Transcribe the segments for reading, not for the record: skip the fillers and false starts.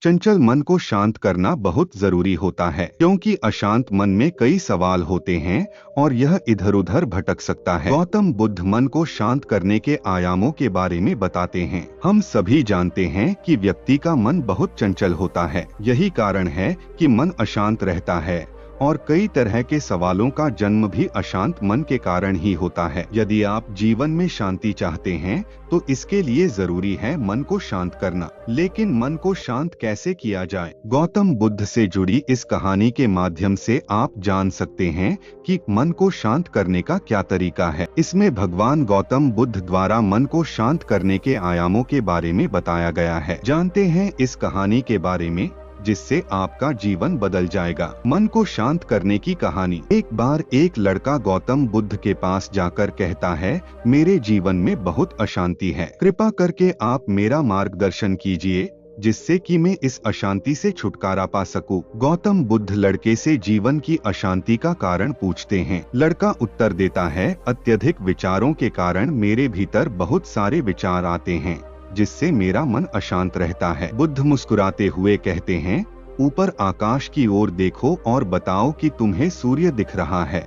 चंचल मन को शांत करना बहुत जरूरी होता है, क्योंकि अशांत मन में कई सवाल होते हैं और यह इधर उधर भटक सकता है। गौतम बुद्ध मन को शांत करने के आयामों के बारे में बताते हैं। हम सभी जानते हैं कि व्यक्ति का मन बहुत चंचल होता है। यही कारण है कि मन अशांत रहता है और कई तरह के सवालों का जन्म भी अशांत मन के कारण ही होता है। यदि आप जीवन में शांति चाहते हैं तो इसके लिए जरूरी है मन को शांत करना। लेकिन मन को शांत कैसे किया जाए? गौतम बुद्ध से जुड़ी इस कहानी के माध्यम से आप जान सकते हैं कि मन को शांत करने का क्या तरीका है। इसमें भगवान गौतम बुद्ध द्वारा मन को शांत करने के आयामों के बारे में बताया गया है। जानते हैं इस कहानी के बारे में, जिससे आपका जीवन बदल जाएगा। मन को शांत करने की कहानी। एक बार एक लड़का गौतम बुद्ध के पास जाकर कहता है, मेरे जीवन में बहुत अशांति है, कृपा करके आप मेरा मार्गदर्शन कीजिए जिससे कि मैं इस अशांति से छुटकारा पा सकूं। गौतम बुद्ध लड़के से जीवन की अशांति का कारण पूछते हैं। लड़का उत्तर देता है, अत्यधिक विचारों के कारण मेरे भीतर बहुत सारे विचार आते हैं जिससे मेरा मन अशांत रहता है। बुद्ध मुस्कुराते हुए कहते हैं, ऊपर आकाश की ओर देखो और बताओ कि तुम्हें सूर्य दिख रहा है।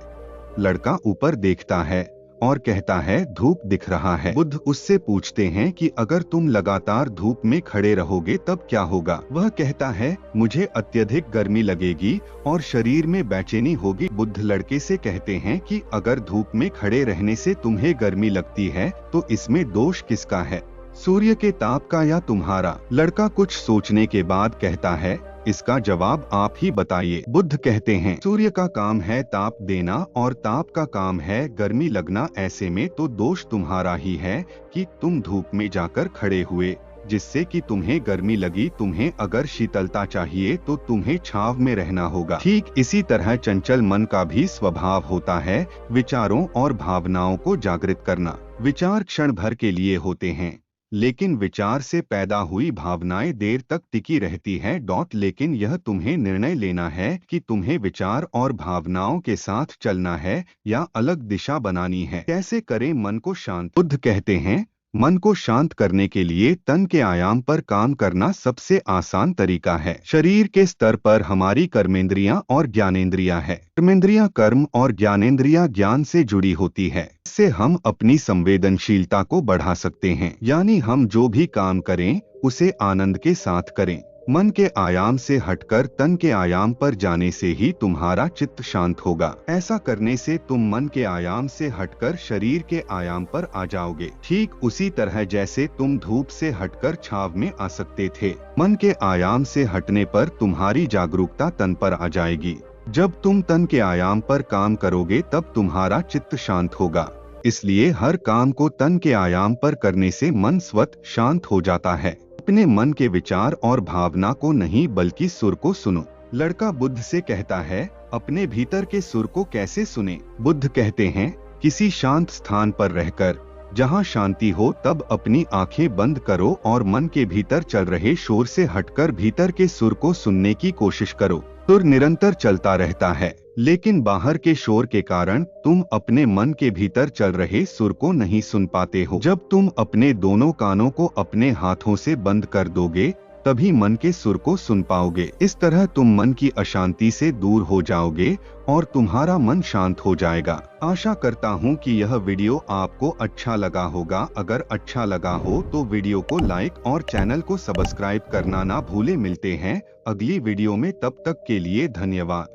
लड़का ऊपर देखता है और कहता है, धूप दिख रहा है। बुद्ध उससे पूछते हैं कि अगर तुम लगातार धूप में खड़े रहोगे तब क्या होगा? वह कहता है, मुझे अत्यधिक गर्मी लगेगी और शरीर में बेचैनी होगी। बुद्ध लड़के से कहते हैं कि अगर धूप में खड़े रहने से तुम्हें गर्मी लगती है तो इसमें दोष किसका है, सूर्य के ताप का या तुम्हारा? लड़का कुछ सोचने के बाद कहता है, इसका जवाब आप ही बताइए। बुद्ध कहते हैं, सूर्य का काम है ताप देना और ताप का काम है गर्मी लगना। ऐसे में तो दोष तुम्हारा ही है कि तुम धूप में जाकर खड़े हुए जिससे कि तुम्हें गर्मी लगी। तुम्हें अगर शीतलता चाहिए तो तुम्हें छांव में रहना होगा। ठीक इसी तरह चंचल मन का भी स्वभाव होता है, विचारों और भावनाओं को जागृत करना। विचार क्षण भर के लिए होते हैं, लेकिन विचार से पैदा हुई भावनाएं देर तक टिकी रहती है। लेकिन यह तुम्हें निर्णय लेना है कि तुम्हें विचार और भावनाओं के साथ चलना है या अलग दिशा बनानी है। कैसे करें मन को शांत? बुद्ध कहते हैं, मन को शांत करने के लिए तन के आयाम पर काम करना सबसे आसान तरीका है। शरीर के स्तर पर हमारी कर्मेंद्रियां और ज्ञानेंद्रियां है। कर्मेंद्रियां कर्म और ज्ञानेंद्रियां ज्ञान से जुड़ी होती है। इससे हम अपनी संवेदनशीलता को बढ़ा सकते हैं, यानी हम जो भी काम करें उसे आनंद के साथ करें। मन के आयाम से हटकर तन के आयाम पर जाने से ही तुम्हारा चित्त शांत होगा। ऐसा करने से तुम मन के आयाम से हटकर शरीर के आयाम पर आ जाओगे, ठीक उसी तरह जैसे तुम धूप से हटकर छांव में आ सकते थे। मन के आयाम से हटने पर तुम्हारी जागरूकता तन पर आ जाएगी। जब तुम तन के आयाम पर काम करोगे तब तुम्हारा चित्त शांत होगा। इसलिए हर काम को तन के आयाम पर करने से मन स्वतः शांत हो जाता है। अपने मन के विचार और भावना को नहीं बल्कि सुर को सुनो। लड़का बुद्ध से कहता है, अपने भीतर के सुर को कैसे सुने? बुद्ध कहते हैं, किसी शांत स्थान पर रहकर जहां शांति हो तब अपनी आंखें बंद करो और मन के भीतर चल रहे शोर से हटकर भीतर के सुर को सुनने की कोशिश करो। सुर निरंतर चलता रहता है, लेकिन बाहर के शोर के कारण तुम अपने मन के भीतर चल रहे सुर को नहीं सुन पाते हो। जब तुम अपने दोनों कानों को अपने हाथों से बंद कर दोगे तभी मन के सुर को सुन पाओगे। इस तरह तुम मन की अशांति से दूर हो जाओगे और तुम्हारा मन शांत हो जाएगा। आशा करता हूँ कि यह वीडियो आपको अच्छा लगा होगा। अगर अच्छा लगा हो तो वीडियो को लाइक और चैनल को सब्सक्राइब करना ना भूले। मिलते हैं अगली वीडियो में, तब तक के लिए धन्यवाद।